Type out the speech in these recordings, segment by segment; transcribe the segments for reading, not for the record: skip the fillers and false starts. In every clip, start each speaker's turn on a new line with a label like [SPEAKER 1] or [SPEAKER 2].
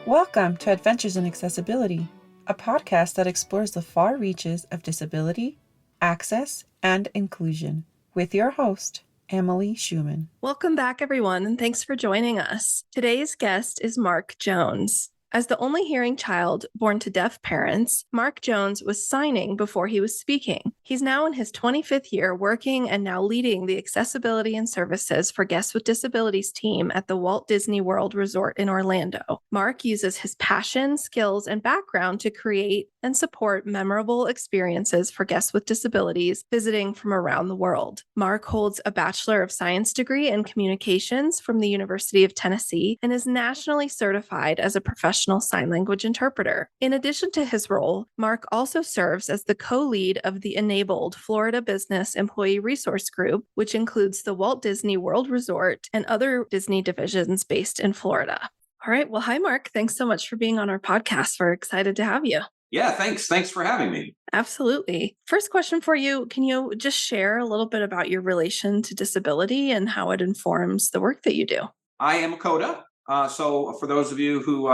[SPEAKER 1] Welcome to Adventures in Accessibility, a podcast that explores the far reaches of disability, access, and inclusion, with your host, Emily Schumann.
[SPEAKER 2] Welcome back, everyone, and thanks for joining us. Today's guest is Mark Jones. As the only hearing child born to deaf parents, Mark Jones was signing before he was speaking. He's now in his 25th year working and now leading the Accessibility and Services for Guests with Disabilities team at the Walt Disney World Resort in Orlando. Mark uses his passion, skills, and background to create and support memorable experiences for guests with disabilities visiting from around the world. Mark holds a Bachelor of Science degree in Communications from the University of Tennessee and is nationally certified as a professional sign language interpreter. In addition to his role, Mark also serves as the co-lead of the Enabled Florida Business Employee Resource Group, which includes the Walt Disney World Resort and other Disney divisions based in Florida. All right. Well, hi, Mark. Thanks so much for being on our podcast. We're excited to have you.
[SPEAKER 3] Yeah, thanks. Thanks for having me.
[SPEAKER 2] Absolutely. First question for you. Can you just share a little bit about your relation to disability and how it informs the work that you do?
[SPEAKER 3] I am a CODA. So for those of you who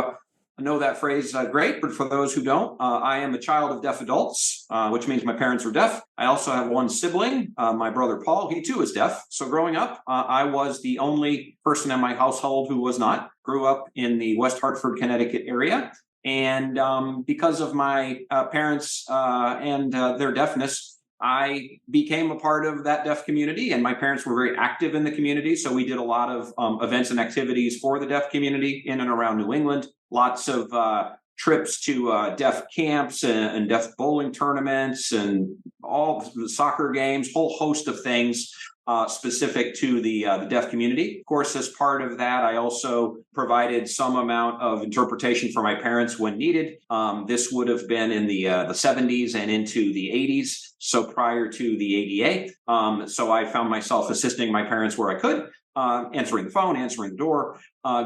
[SPEAKER 3] know that phrase, great. But for those who don't, I am a child of deaf adults, which means my parents were deaf. I also have one sibling, my brother Paul. He too is deaf. So growing up, I was the only person in my household who was not. Grew up in the West Hartford, Connecticut area. And because of my parents and their deafness, I became a part of that deaf community, and my parents were very active in the community. So we did a lot of events and activities for the deaf community in and around New England. Lots of trips to deaf camps and deaf bowling tournaments and all the soccer games, whole host of things specific to the deaf community. Of course, as part of that, I also provided some amount of interpretation for my parents when needed. This would have been in the 70s and into the 80s, so prior to the ADA. So I found myself assisting my parents where I could, answering the phone, answering the door,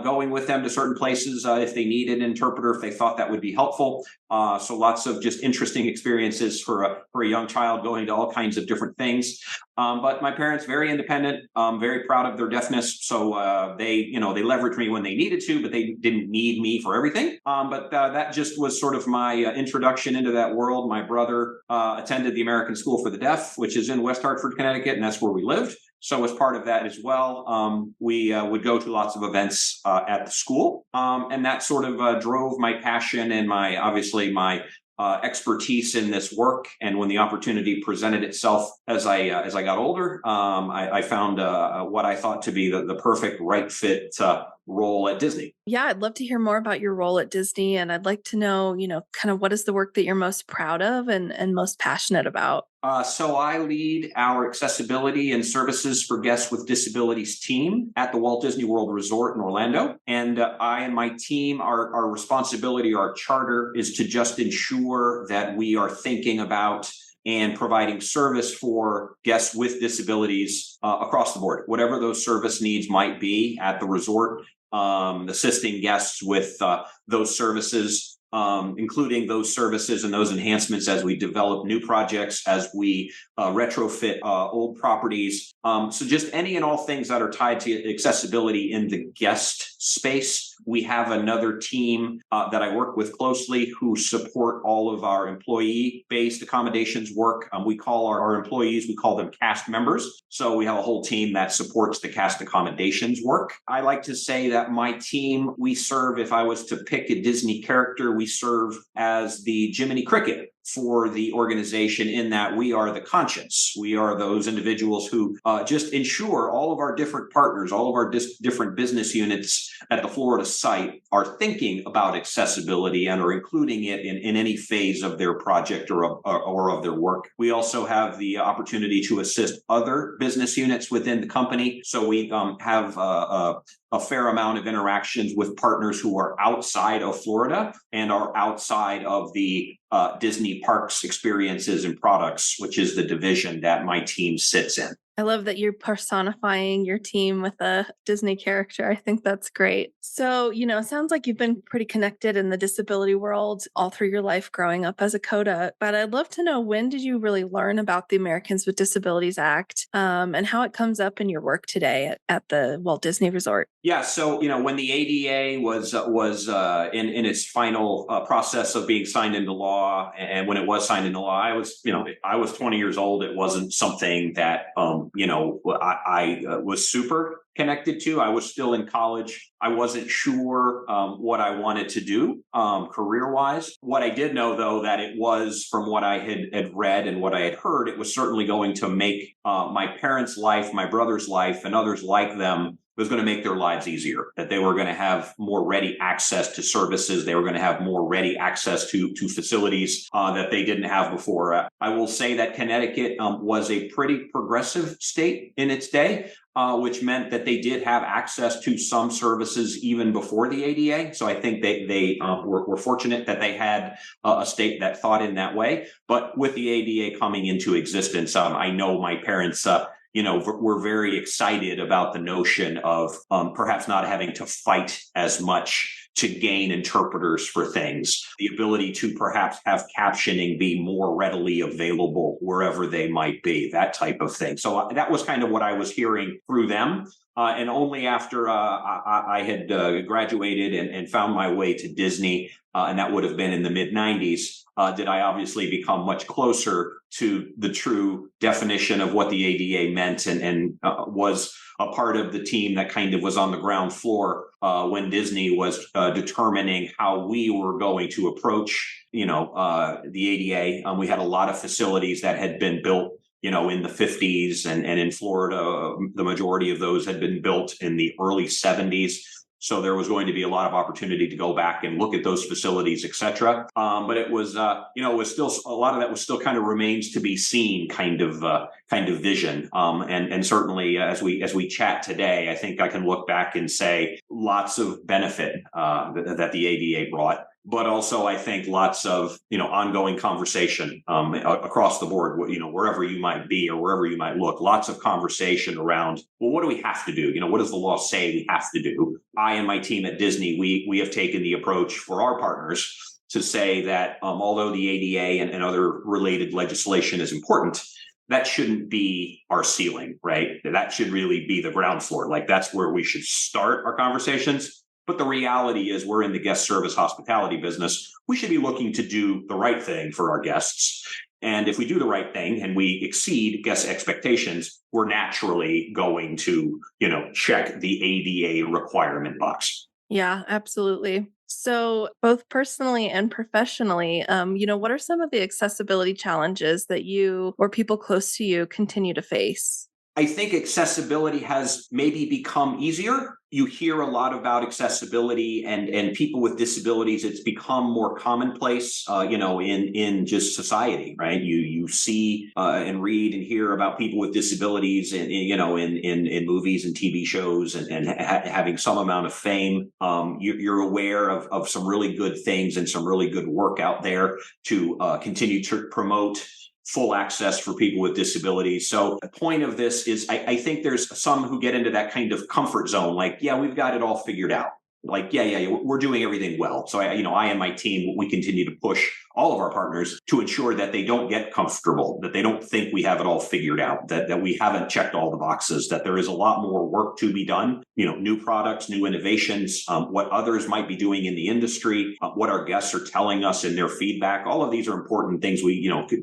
[SPEAKER 3] going with them to certain places if they needed an interpreter, if they thought that would be helpful. So lots of just interesting experiences for a young child, going to all kinds of different things. But my parents, very independent, very proud of their deafness. So they leveraged me when they needed to, but they didn't need me for everything. But that just was sort of my introduction into that world. My brother attended the American School for the Deaf, which is in West Hartford, Connecticut, and that's where we lived. So as part of that as well, we would go to lots of events at the school. And that sort of drove my passion and my expertise in this work. And when the opportunity presented itself as I got older, I found what I thought to be the perfect right fit role at Disney.
[SPEAKER 2] Yeah, I'd love to hear more about your role at Disney. And I'd like to know, kind of what is the work that you're most proud of and most passionate about?
[SPEAKER 3] So I lead our Accessibility and Services for Guests with Disabilities team at the Walt Disney World Resort in Orlando. And I and my team, our responsibility, our charter is to just ensure that we are thinking about and providing service for guests with disabilities across the board, whatever those service needs might be at the resort, assisting guests with those services, including those services and those enhancements as we develop new projects, as we retrofit old properties. So just any and all things that are tied to accessibility in the guest space. We have another team that I work with closely who support all of our employee-based accommodations work. We call our employees, we call them cast members. So we have a whole team that supports the cast accommodations work. I like to say that my team, we serve, if I was to pick a Disney character, we serve as the Jiminy Cricket for the organization, in that we are the conscience. We are those individuals who just ensure all of our different partners, all of our different business units at the Florida site are thinking about accessibility and are including it in any phase of their project or of their work. We also have the opportunity to assist other business units within the company. So we have a fair amount of interactions with partners who are outside of Florida and are outside of the Disney Parks Experiences and Products, which is the division that my team sits in.
[SPEAKER 2] I love that you're personifying your team with a Disney character. I think that's great. So, it sounds like you've been pretty connected in the disability world all through your life growing up as a CODA. But I'd love to know, when did you really learn about the Americans with Disabilities Act, and how it comes up in your work today at the Walt Disney Resort?
[SPEAKER 3] Yeah, so when the ADA was in its final process of being signed into law, and when it was signed into law, I was 20 years old. It wasn't something that I was super connected to. I was still in college. I wasn't sure what I wanted to do career-wise. What I did know, though, that it was, from what I had read and what I had heard, it was certainly going to make my parents' life, my brother's life, and others like them, was going to make their lives easier, that they were going to have more ready access to services. They were going to have more ready access to facilities that they didn't have before. I will say that Connecticut was a pretty progressive state in its day, which meant that they did have access to some services even before the ADA. So I think they were fortunate that they had a state that thought in that way. But with the ADA coming into existence, I know my parents we're very excited about the notion of perhaps not having to fight as much to gain interpreters for things, the ability to perhaps have captioning be more readily available wherever they might be, that type of thing. So that was kind of what I was hearing through them. And only after I had graduated and found my way to Disney, and that would have been in the mid-90s, did I obviously become much closer to the true definition of what the ADA meant, and was a part of the team that kind of was on the ground floor when Disney was determining how we were going to approach, the ADA. We had a lot of facilities that had been built in the 50s, and in Florida, the majority of those had been built in the early 70s. So there was going to be a lot of opportunity to go back and look at those facilities, et cetera. But it was, it was still, a lot of that was still kind of remains to be seen kind of vision. And certainly as we chat today, I think I can look back and say lots of benefit that the ADA brought. But also, I think lots of ongoing conversation across the board. Wherever you might be or wherever you might look, lots of conversation around. Well, what do we have to do? What does the law say we have to do? I and my team at Disney, we have taken the approach for our partners to say that although the ADA and other related legislation is important, that shouldn't be our ceiling, right? That should really be the ground floor. Like, that's where we should start our conversations. But the reality is, we're in the guest service hospitality business. We should be looking to do the right thing for our guests. And if we do the right thing and we exceed guest expectations, we're naturally going to, check the ADA requirement box.
[SPEAKER 2] Yeah, absolutely. So both personally and professionally, what are some of the accessibility challenges that you or people close to you continue to face?
[SPEAKER 3] I think accessibility has maybe become easier. You hear a lot about accessibility and people with disabilities. It's become more commonplace, in just society, right? You see and read and hear about people with disabilities, in movies and TV shows, and having some amount of fame. You're aware of some really good things and some really good work out there to continue to promote full access for people with disabilities. So the point of this is, I think there's some who get into that kind of comfort zone, like, yeah, we've got it all figured out. Like, yeah, we're doing everything well. So I and my team, we continue to push all of our partners to ensure that they don't get comfortable, that they don't think we have it all figured out, that we haven't checked all the boxes, that there is a lot more work to be done, new products, new innovations, what others might be doing in the industry, what our guests are telling us in their feedback. All of these are important things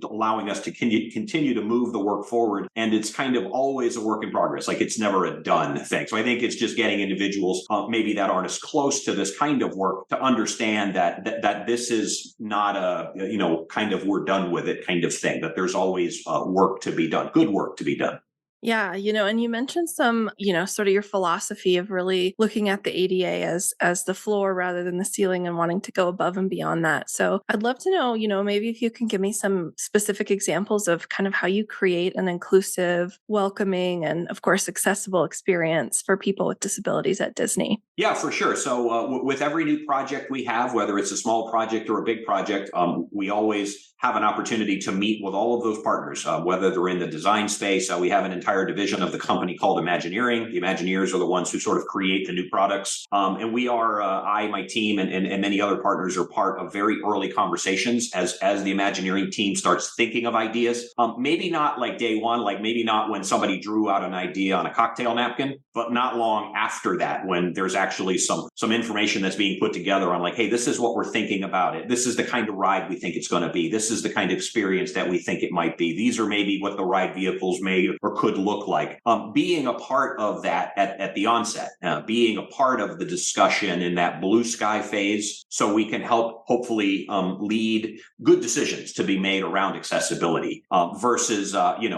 [SPEAKER 3] allowing us to continue to move the work forward. And it's kind of always a work in progress. Like, it's never a done thing. So I think it's just getting individuals maybe that aren't as close to this kind of work to understand that this is not a kind of we're done with it kind of thing, that there's always work to be done, good work to be done.
[SPEAKER 2] Yeah, and you mentioned some, sort of your philosophy of really looking at the ADA as the floor rather than the ceiling, and wanting to go above and beyond that. So I'd love to know, maybe if you can give me some specific examples of kind of how you create an inclusive, welcoming, and of course, accessible experience for people with disabilities at Disney.
[SPEAKER 3] Yeah, for sure. So with every new project we have, whether it's a small project or a big project, we always have an opportunity to meet with all of those partners, whether they're in the design space. We have an entire division of the company called Imagineering. The Imagineers are the ones who sort of create the new products. And we are, I, my team, and many other partners are part of very early conversations as the Imagineering team starts thinking of ideas. Maybe not like day one, like maybe not when somebody drew out an idea on a cocktail napkin, but not long after that, when there's actually some information that's being put together on like, hey, this is what we're thinking about it. This is the kind of ride we think it's going to be. This is the kind of experience that we think it might be. These are maybe what the ride vehicles may or could look like. Being a part of that at the onset, being a part of the discussion in that blue sky phase, so we can help hopefully lead good decisions to be made around accessibility versus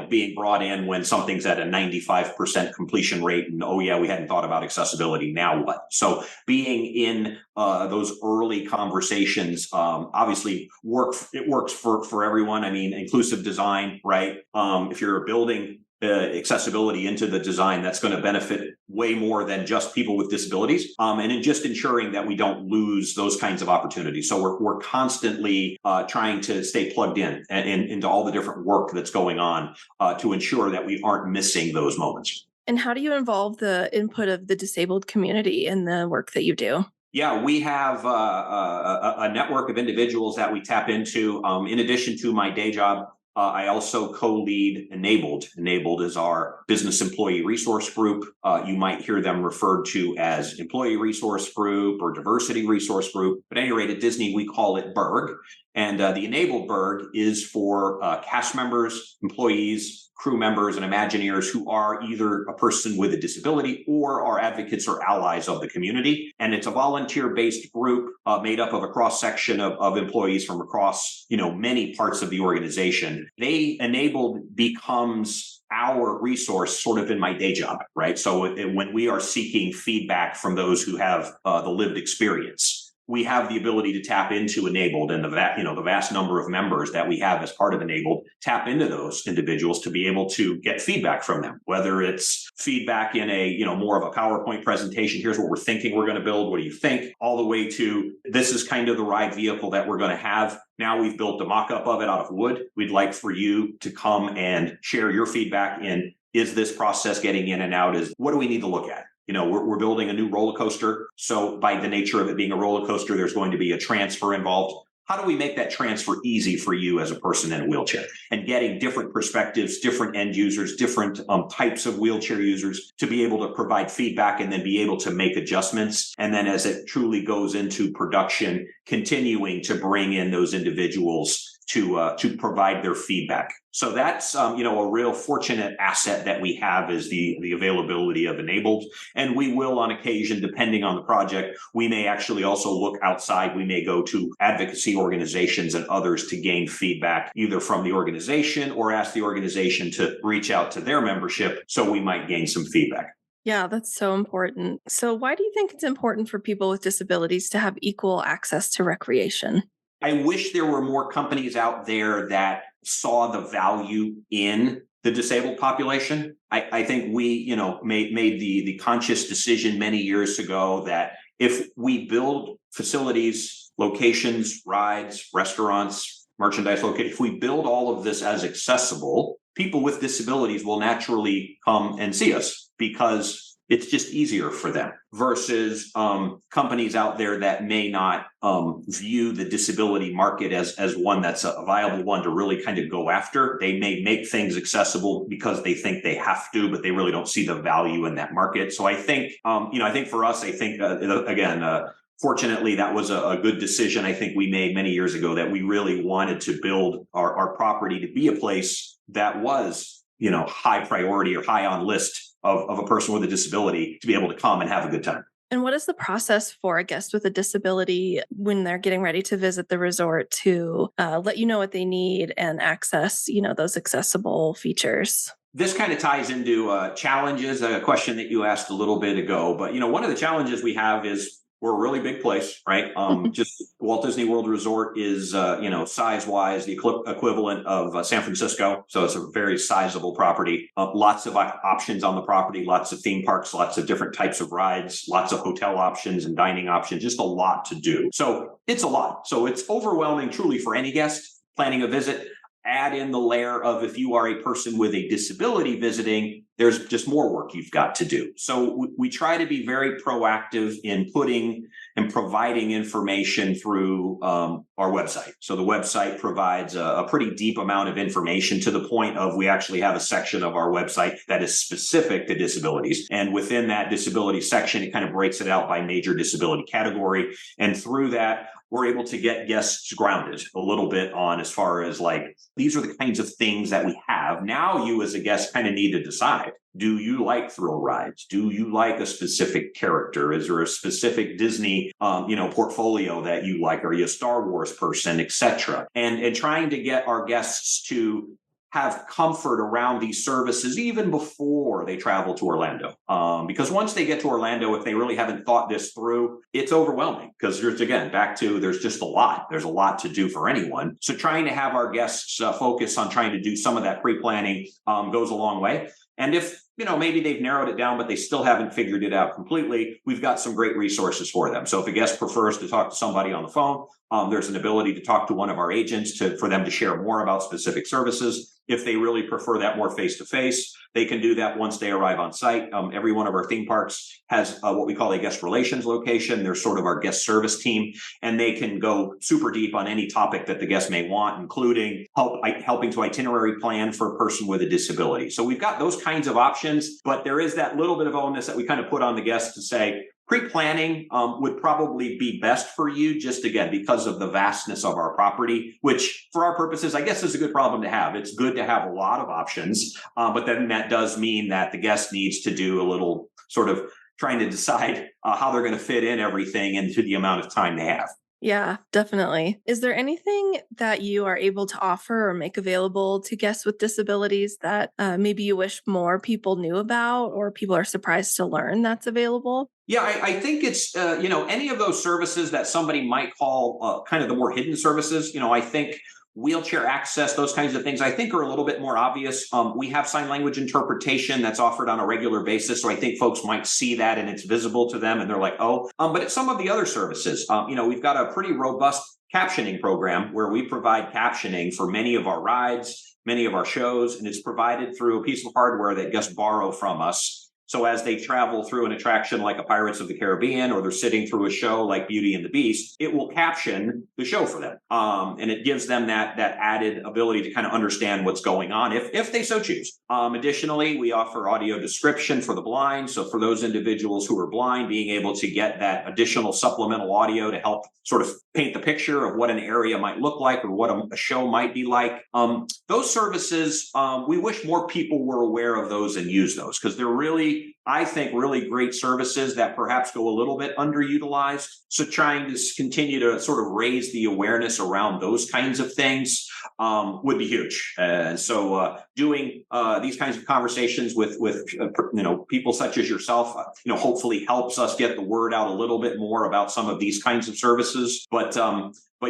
[SPEAKER 3] being brought in when something's at a 95% completion rate and oh yeah, we hadn't thought about accessibility, now what? So being in those early conversations obviously works for everyone. I mean, inclusive design, right? If you're building accessibility into the design, that's going to benefit way more than just people with disabilities, and in just ensuring that we don't lose those kinds of opportunities. So we're constantly trying to stay plugged in and into all the different work that's going on to ensure that we aren't missing those moments.
[SPEAKER 2] And how do you involve the input of the disabled community in the work that you do?
[SPEAKER 3] Yeah, we have a network of individuals that we tap into. In addition to my day job, I also co-lead Enabled. Enabled is our business employee resource group. You might hear them referred to as employee resource group or diversity resource group. But at any rate, at Disney, we call it BERG. And the Enabled BERG is for cast members, employees, crew members, and Imagineers who are either a person with a disability or are advocates or allies of the community. And it's a volunteer-based group made up of a cross-section of employees from across, many parts of the organization. Enabled becomes our resource sort of in my day job, right? So when we are seeking feedback from those who have the lived experience, we have the ability to tap into Enabled, and the vast number of members that we have as part of Enabled tap into those individuals to be able to get feedback from them, whether it's feedback in a more of a PowerPoint presentation. Here's what we're thinking we're going to build. What do you think? All the way to this is kind of the ride vehicle that we're going to have. Now we've built a mock-up of it out of wood. We'd like for you to come and share your feedback in, is this process getting in and out? What do we need to look at? We're building a new roller coaster. So by the nature of it being a roller coaster, there's going to be a transfer involved. How do we make that transfer easy for you as a person in a wheelchair? And getting different perspectives, different end users, different types of wheelchair users to be able to provide feedback and then be able to make adjustments. And then as it truly goes into production, continuing to bring in those individuals to provide their feedback. So that's a real fortunate asset that we have is the availability of Enabled. And we will, on occasion, depending on the project, we may actually also look outside. We may go to advocacy organizations and others to gain feedback, either from the organization or ask the organization to reach out to their membership. So we might gain some feedback.
[SPEAKER 2] Yeah, that's so important. So why do you think it's important for people with disabilities to have equal access to recreation?
[SPEAKER 3] I wish there were more companies out there that saw the value in the disabled population. I think we, made the conscious decision many years ago that if we build facilities, locations, rides, restaurants, merchandise locations, if we build all of this as accessible, people with disabilities will naturally come and see us because it's just easier for them versus companies out there that may not view the disability market as one that's a viable one to really kind of go after. They may make things accessible because they think they have to, but they really don't see the value in that market. So I think, for us, fortunately, that was a good decision I think we made many years ago, that we really wanted to build our property to be a place that was, high priority or high on list of a person with a disability to be able to come and have a good time.
[SPEAKER 2] And what is the process for a guest with a disability when they're getting ready to visit the resort to let you know what they need and access, those accessible features?
[SPEAKER 3] This kind of ties into challenges, a question that you asked a little bit ago. But, one of the challenges we have is we're a really big place, right? Just Walt Disney World Resort is, size-wise, the equivalent of San Francisco. So it's a very sizable property. Lots of options on the property, lots of theme parks, lots of different types of rides, lots of hotel options and dining options, just a lot to do. So it's a lot. So it's overwhelming truly for any guest planning a visit. add in the layer of if you are a person with a disability visiting, there's just more work you've got to do. So we try to be very proactive in putting and providing information through our website. So the website provides a pretty deep amount of information, to the point of we actually have a section of our website that is specific to disabilities. And within that disability section, it kind of breaks it out by major disability category. And through that, we're able to get guests grounded a little bit on, as far as like, these are the kinds of things that we have. Now you as a guest kind of need to decide, do you like thrill rides? Do you like a specific character? Is there a specific Disney, portfolio that you like? Are you a Star Wars person, etc.? And trying to get our guests to have comfort around these services even before they travel to Orlando. Because once they get to Orlando, if they really haven't thought this through, it's overwhelming, because there's, again, back to, there's just a lot. There's a lot to do for anyone. So trying to have our guests focus on trying to do some of that pre-planning goes a long way. And if, maybe they've narrowed it down, but they still haven't figured it out completely, we've got some great resources for them. So if a guest prefers to talk to somebody on the phone, there's an ability to talk to one of our agents for them to share more about specific services. If they really prefer that more face-to-face, they can do that once they arrive on site. Every one of our theme parks has what we call a guest relations location. They're sort of our guest service team, and they can go super deep on any topic that the guest may want, including helping to itinerary plan for a person with a disability. So we've got those kinds of options, but there is that little bit of onus that we kind of put on the guest to say, pre-planning would probably be best for you, just again, because of the vastness of our property, which for our purposes, I guess is a good problem to have. It's good to have a lot of options, but then that does mean that the guest needs to do a little sort of trying to decide how they're going to fit in everything into the amount of time they have.
[SPEAKER 2] Yeah, definitely. Is there anything that you are able to offer or make available to guests with disabilities that maybe you wish more people knew about, or people are surprised to learn that's available?
[SPEAKER 3] Yeah, I think it's, any of those services that somebody might call kind of the more hidden services. I think wheelchair access, those kinds of things, I think are a little bit more obvious. We have sign language interpretation that's offered on a regular basis. So I think folks might see that and it's visible to them and they're like, oh, but it's some of the other services. We've got a pretty robust captioning program where we provide captioning for many of our rides, many of our shows, and it's provided through a piece of hardware that guests borrow from us. So as they travel through an attraction like a Pirates of the Caribbean, or they're sitting through a show like Beauty and the Beast, it will caption the show for them. And it gives them that added ability to kind of understand what's going on if they so choose. Additionally, we offer audio description for the blind. So for those individuals who are blind, being able to get that additional supplemental audio to help sort of paint the picture of what an area might look like or what a show might be like. Those services, we wish more people were aware of those and use those, because they're really, I think, really great services that perhaps go a little bit underutilized. So trying to continue to sort of raise the awareness around those kinds of things would be huge. So doing these kinds of conversations with people such as yourself, hopefully helps us get the word out a little bit more about some of these kinds of services. But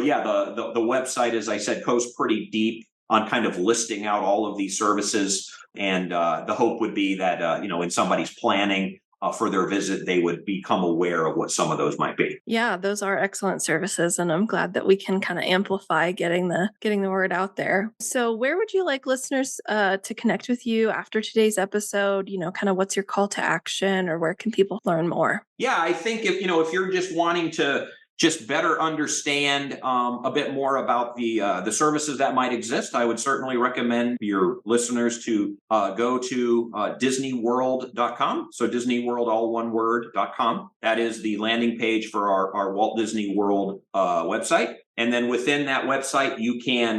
[SPEAKER 3] yeah, the website, as I said, goes pretty deep on kind of listing out all of these services. And the hope would be that, in somebody's planning for their visit, they would become aware of what some of those might be.
[SPEAKER 2] Yeah, those are excellent services, and I'm glad that we can kind of amplify getting the word out there. So where would you like listeners to connect with you after today's episode? Kind of what's your call to action, or where can people learn more?
[SPEAKER 3] Yeah, I think if you're just wanting to just better understand a bit more about the services that might exist, I would certainly recommend your listeners to go to DisneyWorld.com. So Disney World, all one word.com. That is the landing page for our Walt Disney World website. And then within that website,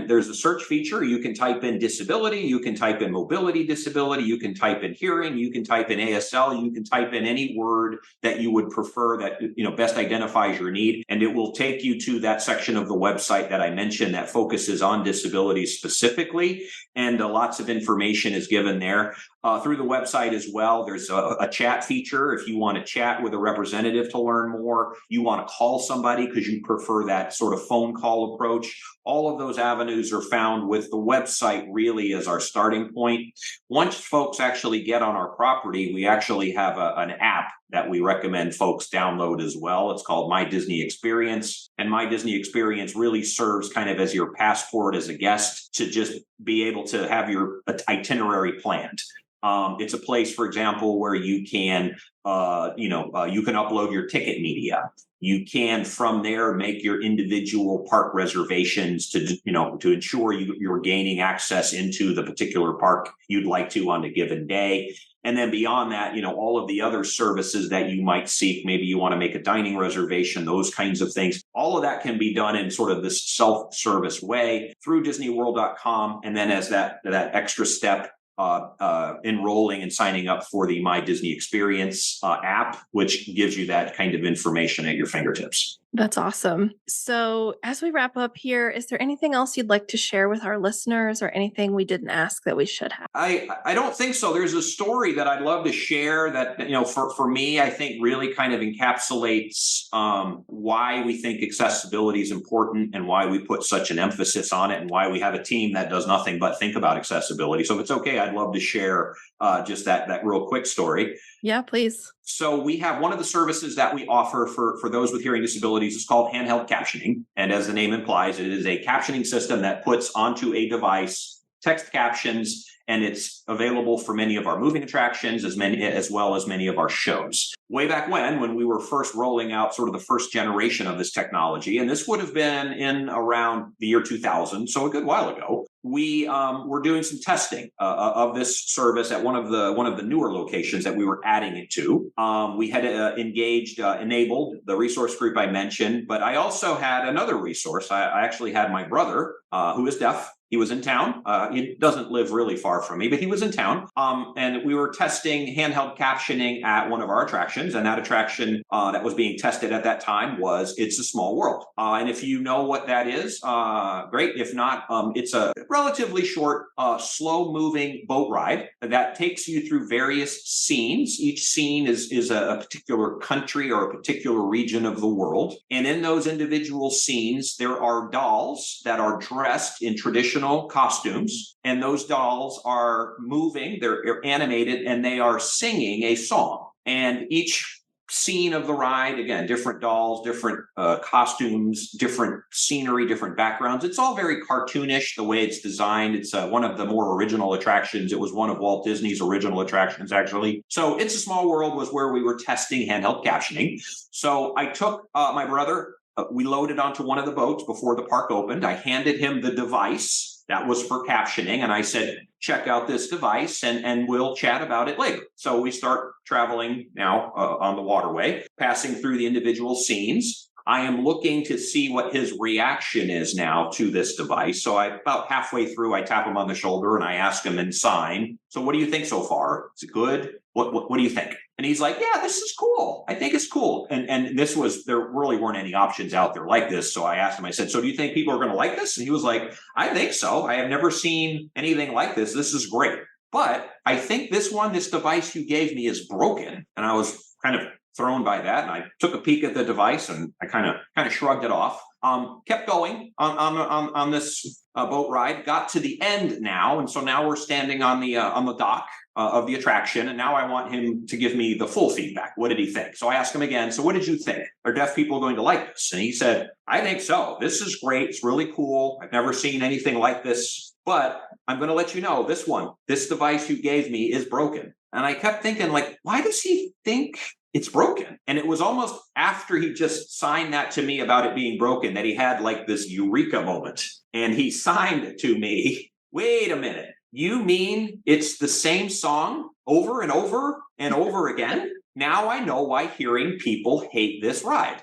[SPEAKER 3] there's a search feature. You can type in disability, you can type in mobility disability, you can type in hearing, you can type in ASL, you can type in any word that you would prefer that, best identifies your need. And it will take you to that section of the website that I mentioned that focuses on disabilities specifically. And lots of information is given there. Through the website as well, there's a chat feature. If you want to chat with a representative to learn more, you want to call somebody because you prefer that sort of phone phone call approach. All of those avenues are found with the website really as our starting point. Once folks actually get on our property, we actually have an app that we recommend folks download as well. It's called My Disney Experience. And My Disney Experience really serves kind of as your passport as a guest to just be able to have your itinerary planned. It's a place, for example, where you can, you can upload your ticket media. You can, from there, make your individual park reservations to ensure you're gaining access into the particular park you'd like to on a given day. And then beyond that, all of the other services that you might seek, maybe you want to make a dining reservation, those kinds of things. All of that can be done in sort of this self-service way through DisneyWorld.com. And then as that extra step, enrolling and signing up for the My Disney Experience app, which gives you that kind of information at your fingertips.
[SPEAKER 2] That's awesome. So as we wrap up here, is there anything else you'd like to share with our listeners or anything we didn't ask that we should have?
[SPEAKER 3] I don't think so. There's a story that I'd love to share that, for me, I think really kind of encapsulates why we think accessibility is important and why we put such an emphasis on it and why we have a team that does nothing but think about accessibility. So if it's okay, I'd love to share just that real quick story.
[SPEAKER 2] Yeah, please.
[SPEAKER 3] So we have one of the services that we offer for those with hearing disabilities is called handheld captioning. And as the name implies, it is a captioning system that puts onto a device text captions, and it's available for many of our moving attractions as well as many of our shows. Way back when we were first rolling out sort of the first generation of this technology, and this would have been in around the year 2000, so a good while ago, we were doing some testing of this service at one of the newer locations that we were adding it to. We had enabled the resource group I mentioned, but I also had another resource. I actually had my brother, who is deaf. He was in town. He doesn't live really far from me, but he was in town. And we were testing handheld captioning at one of our attractions. And that attraction that was being tested at that time was It's a Small World. And if you know what that is, great. If not, it's a relatively short, slow-moving boat ride that takes you through various scenes. Each scene is a particular country or a particular region of the world. And in those individual scenes, there are dolls that are dressed in traditional costumes, and those dolls are moving, they're animated, and they are singing a song. And each scene of the ride, again, different dolls, different costumes, different scenery, different backgrounds. It's all very cartoonish the way it's designed. It's one of the more original attractions. It was one of Walt Disney's original attractions, actually. So It's a Small World was where we were testing handheld captioning. So I took my brother. We loaded onto one of the boats before the park opened. I handed him the device that was for captioning, and I said, check out this device and we'll chat about it later. So we start traveling now on the waterway, passing through the individual scenes. I am looking to see what his reaction is now to this device. So about halfway through, I tap him on the shoulder and I ask him in sign, so what do you think so far? Is it good? What do you think? And he's like, yeah, this is cool. I think it's cool. And there really weren't any options out there like this. So I asked him, I said, so do you think people are going to like this? And he was like, I think so. I have never seen anything like this. This is great. But I think this device you gave me is broken. And I was kind of thrown by that. And I took a peek at the device and I kind of shrugged it off. Kept going on this boat ride, got to the end now. And so now we're standing on the dock of the attraction. And now I want him to give me the full feedback. What did he think? So I asked him again, so what did you think? Are deaf people going to like this? And he said, I think so. This is great. It's really cool. I've never seen anything like this, but I'm going to let you know this device you gave me is broken. And I kept thinking, like, why does he think it's broken? And it was almost after he just signed that to me about it being broken that he had like this eureka moment. And he signed to me, wait a minute, you mean it's the same song over and over and over again? Now I know why hearing people hate this ride,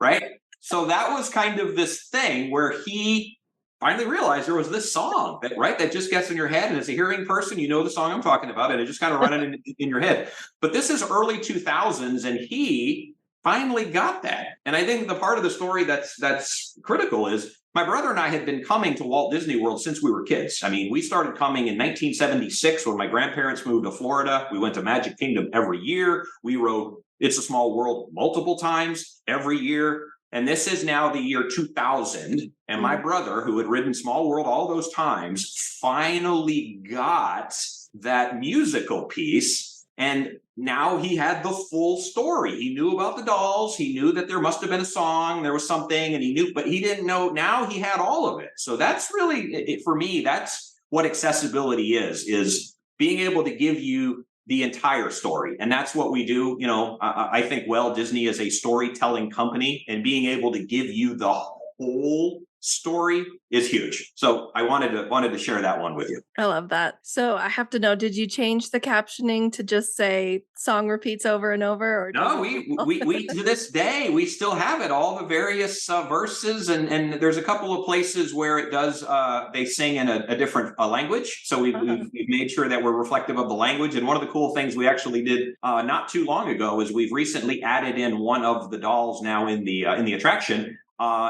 [SPEAKER 3] right? So that was kind of this thing where he finally realized there was this song that just gets in your head. And as a hearing person, you know the song I'm talking about, and it just kind of running in your head. But this is early 2000s, and he finally got that. And I think the part of the story that's critical is my brother and I had been coming to Walt Disney World since we were kids. I mean, we started coming in 1976 when my grandparents moved to Florida. We went to Magic Kingdom every year. We rode It's a Small World multiple times every year. And this is now the year 2000. And my brother, who had ridden Small World all those times, finally got that musical piece. And now he had the full story. He knew about the dolls. He knew that there must have been a song, there was something, and he knew, but he didn't know. Now he had all of it. So that's really, for me, that's what accessibility is being able to give you the entire story. And that's what we do. You know, I think, well, Disney is a storytelling company, and being able to give you the whole story is huge. So I wanted to share that one with you.
[SPEAKER 2] I love that. So I have to know, did you change the captioning to just say song repeats over and over? Or
[SPEAKER 3] No, we to this day, we still have it, all the various verses, and there's a couple of places where it does, they sing in a different language. So we've made sure that we're reflective of the language. And one of the cool things we actually did not too long ago is we've recently added in one of the dolls now in the attraction,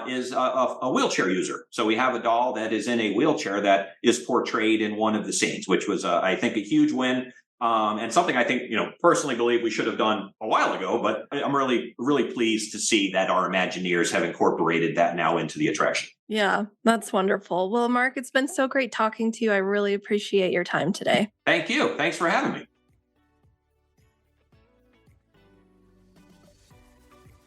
[SPEAKER 3] is a wheelchair user. So we have a doll that is in a wheelchair that is portrayed in one of the scenes, which was, I think, a huge win. And something I think, personally believe we should have done a while ago, but I'm really, really pleased to see that our Imagineers have incorporated that now into the attraction.
[SPEAKER 2] Yeah, that's wonderful. Well, Mark, it's been so great talking to you. I really appreciate your time today.
[SPEAKER 3] Thank you. Thanks for having me.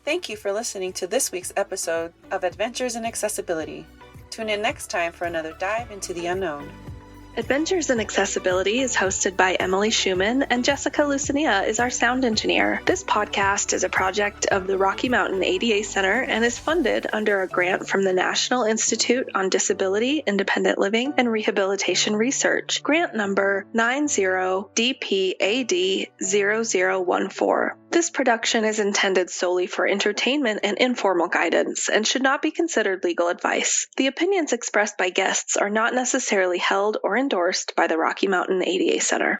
[SPEAKER 1] Thank you for listening to this week's episode of Adventures in Accessibility. Tune in next time for another dive into the unknown.
[SPEAKER 2] Adventures in Accessibility is hosted by Emily Schumann, and Jessica Lucinia is our sound engineer. This podcast is a project of the Rocky Mountain ADA Center and is funded under a grant from the National Institute on Disability, Independent Living, and Rehabilitation Research, grant number 90DPAD0014. This production is intended solely for entertainment and informal guidance and should not be considered legal advice. The opinions expressed by guests are not necessarily held or endorsed by the Rocky Mountain ADA Center.